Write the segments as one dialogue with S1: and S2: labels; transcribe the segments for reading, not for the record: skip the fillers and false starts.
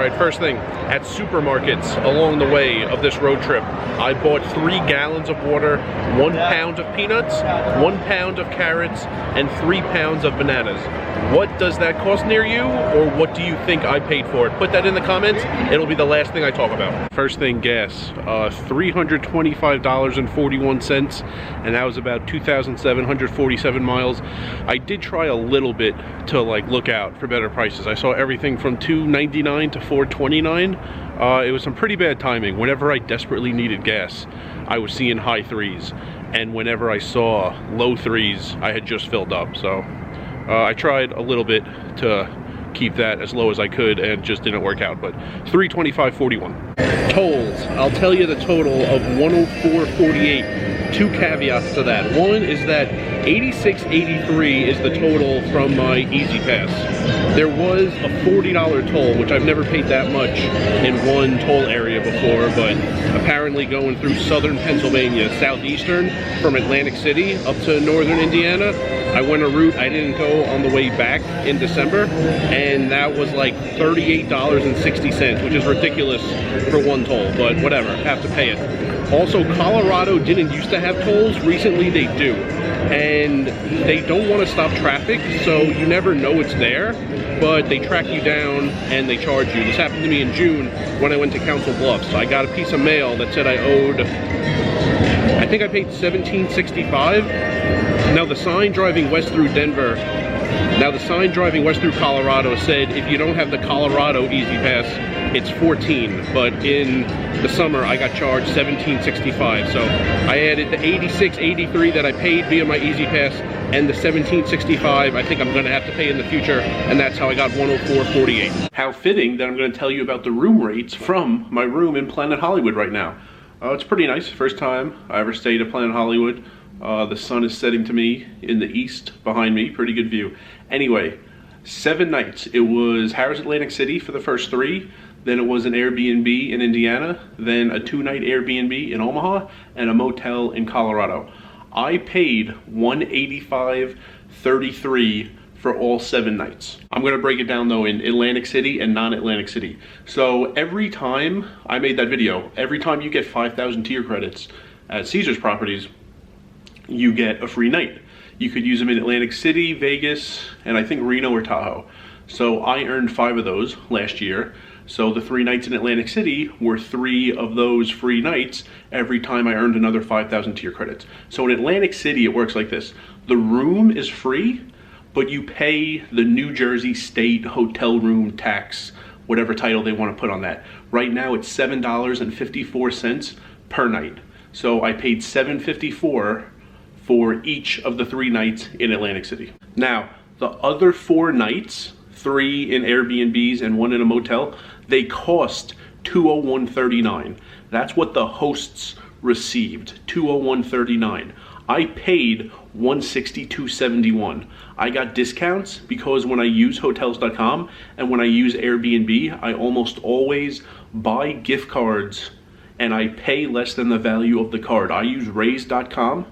S1: Alright, first thing, at supermarkets along the way of this road trip, I bought 3 gallons of water, 1 pound of peanuts, 1 pound of carrots, and 3 pounds of bananas. What does that cost near you, or what do you think I paid for it? Put that in the comments. It'll be the last thing I talk about. First thing, gas. $325.41, and that was about 2,747 miles. I did try a little bit to like look out for better prices. I saw everything from $2.99 to $4.29. It was some pretty bad timing. Whenever I desperately needed gas, I was seeing high 3s, and whenever I saw low 3s, I had just filled up. So I tried a little bit to keep that as low as I could, and just didn't work out, but $325.41. Tolls, I'll tell you the total of $104.48. 2 caveats to that. One is that $86.83 is the total from my Easy Pass. There was a $40 toll, which I've never paid that much in one toll area before, but apparently going through southern Pennsylvania, southeastern, from Atlantic City up to northern Indiana, I went a route I didn't go on the way back in December, and that was like $38.60, which is ridiculous for one toll, but whatever, have to pay it. Also, Colorado didn't used to have tolls. Recently they do, and they don't want to stop traffic, so you never know it's there, but they track you down and they charge you. This happened to me in June when I went to Council Bluffs. I got a piece of mail that said I owed, I think I paid $17.65. Now the sign driving west through Colorado said if you don't have the Colorado Easy Pass, it's $14, but in the summer I got charged $17.65. So I added the $86.83 that I paid via my Easy Pass and the $17.65 I think I'm gonna have to pay in the future, and that's how I got $104.48. How fitting that I'm gonna tell you about the room rates from my room in Planet Hollywood right now. It's pretty nice. First time I ever stayed at Planet Hollywood. The sun is setting to me in the east behind me. Pretty good view. Anyway, 7 nights. It was Harrah's Atlantic City for the first 3. Then it was an Airbnb in Indiana. Then a 2-night Airbnb in Omaha and a motel in Colorado. I paid $185.33 for all 7 nights. I'm gonna break it down though in Atlantic City and non-Atlantic City. So every time I made that video, every time you get 5,000 tier credits at Caesars properties, you get a free night. You could use them in Atlantic City, Vegas, and I think Reno or Tahoe. So I earned 5 of those last year. So the 3 nights in Atlantic City were 3 of those free nights every time I earned another 5,000 tier credits. So in Atlantic City, it works like this. The room is free, but you pay the New Jersey state hotel room tax, whatever title they want to put on that. Right now it's $7.54 per night. So I paid $7.54 for each of the 3 nights in Atlantic City. Now, the other 4 nights, 3 in Airbnbs and 1 in a motel, they cost $201.39. That's what the hosts received, $201.39. I paid $162.71. I got discounts because when I use hotels.com and when I use Airbnb, I almost always buy gift cards and I pay less than the value of the card. I use raise.com,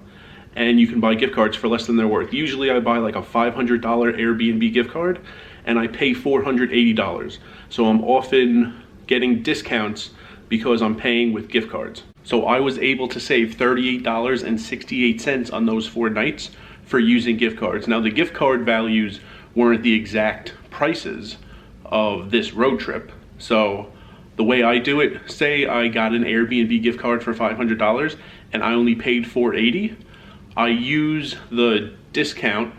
S1: and you can buy gift cards for less than they're worth. Usually I buy like a $500 Airbnb gift card and I pay $480. So I'm often getting discounts because I'm paying with gift cards. So I was able to save $38.68 on those 4 nights for using gift cards. Now the gift card values weren't the exact prices of this road trip. So the way I do it, say I got an Airbnb gift card for $500 and I only paid $480. I use the discount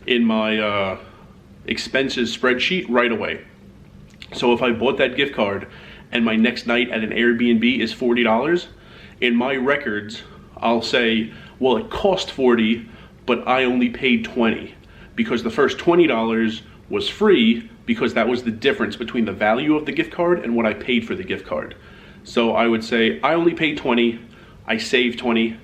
S1: in my expenses spreadsheet right away. So if I bought that gift card and my next night at an Airbnb is $40, in my records, I'll say, well, it cost $40, but I only paid $20 because the first $20 was free because that was the difference between the value of the gift card and what I paid for the gift card. So I would say, I only paid $20, I saved $20,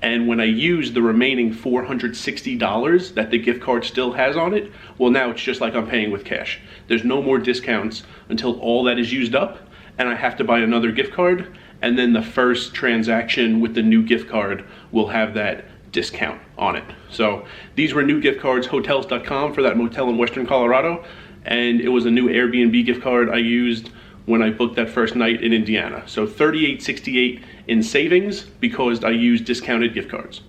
S1: and when I use the remaining $460 that the gift card still has on it, well, now it's just like I'm paying with cash. There's no more discounts until all that is used up, and I have to buy another gift card, and then the first transaction with the new gift card will have that discount on it. So these were new gift cards, hotels.com for that motel in Western Colorado, and it was a new Airbnb gift card I used when I booked that first night in Indiana. So $38.68 in savings because I used discounted gift cards.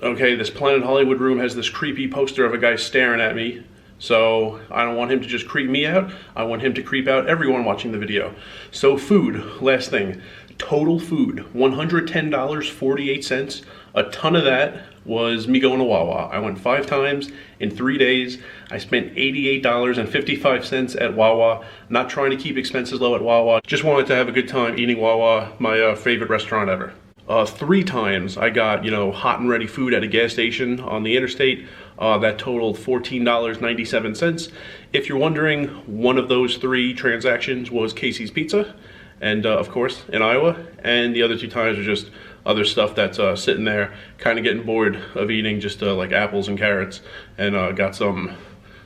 S1: Okay, this Planet Hollywood room has this creepy poster of a guy staring at me. So I don't want him to just creep me out. I want him to creep out everyone watching the video. So food, last thing. Total food, $110.48. A ton of that was me going to Wawa. I went 5 times in 3 days. I spent $88.55 at Wawa. Not trying to keep expenses low at Wawa. Just wanted to have a good time eating Wawa, my favorite restaurant ever. 3 times I got, hot and ready food at a gas station on the interstate. That totaled $14.97. If you're wondering, one of those 3 transactions was Casey's Pizza, and of course in Iowa, and the other 2 times were just other stuff that's sitting there, kind of getting bored of eating just like apples and carrots, and got some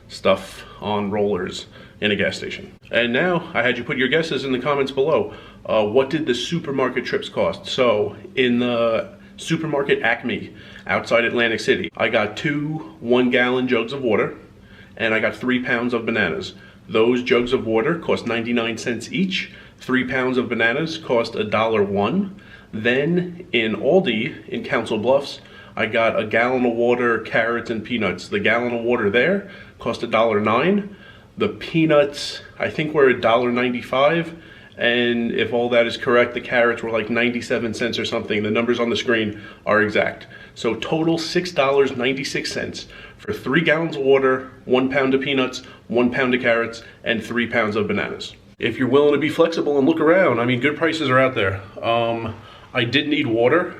S1: stuff on rollers in a gas station. And now I had you put your guesses in the comments below. What did the supermarket trips cost? So in the supermarket Acme outside Atlantic City, I got 2 1-gallon jugs of water, and I got 3 pounds of bananas. Those jugs of water cost 99 cents each. 3 pounds of bananas cost $1.01. Then in Aldi in Council Bluffs, I got a gallon of water, carrots, and peanuts. The gallon of water there cost $1.09. The peanuts, I think, were $1.95. And if all that is correct, the carrots were like 97 cents or something. The numbers on the screen are exact. So total $6.96 for 3 gallons of water, 1 pound of peanuts, 1 pound of carrots, and 3 pounds of bananas. If you're willing to be flexible and look around, I mean, good prices are out there. I did need water,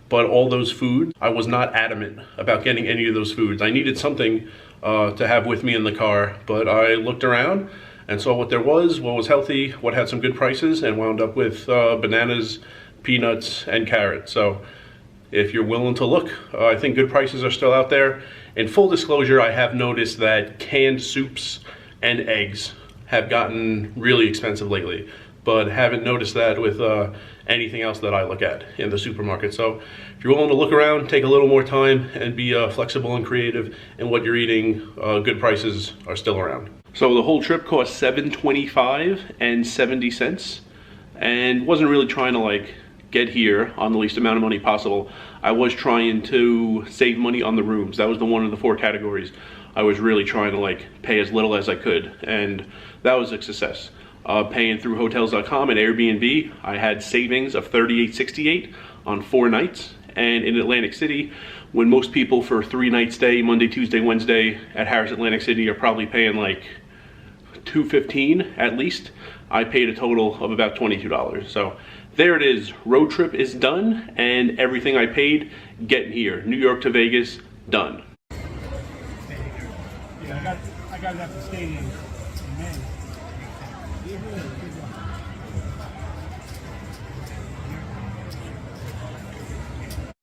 S1: but all those foods, I was not adamant about getting any of those foods. I needed something to have with me in the car, but I looked around and saw what there was, what was healthy, what had some good prices, and wound up with bananas, peanuts, and carrots. So if you're willing to look, I think good prices are still out there. In full disclosure, I have noticed that canned soups and eggs have gotten really expensive lately, but haven't noticed that with anything else that I look at in the supermarket. So if you're willing to look around, take a little more time, and be flexible and creative in what you're eating, good prices are still around. So the whole trip cost $7.25 and wasn't really trying to get here on the least amount of money possible. I was trying to save money on the rooms. That was one of the 4 categories. I was really trying to pay as little as I could, and that was a success. Paying through hotels.com and Airbnb, I had savings of $38.68 on 4 nights. And in Atlantic City, when most people for 3-night stay, Monday, Tuesday, Wednesday at Harris Atlantic City are probably paying $215 at least, I paid a total of about $22. So there it is, road trip is done, and everything I paid getting here. New York to Vegas, done.
S2: Yeah, I got it at the stadium in May.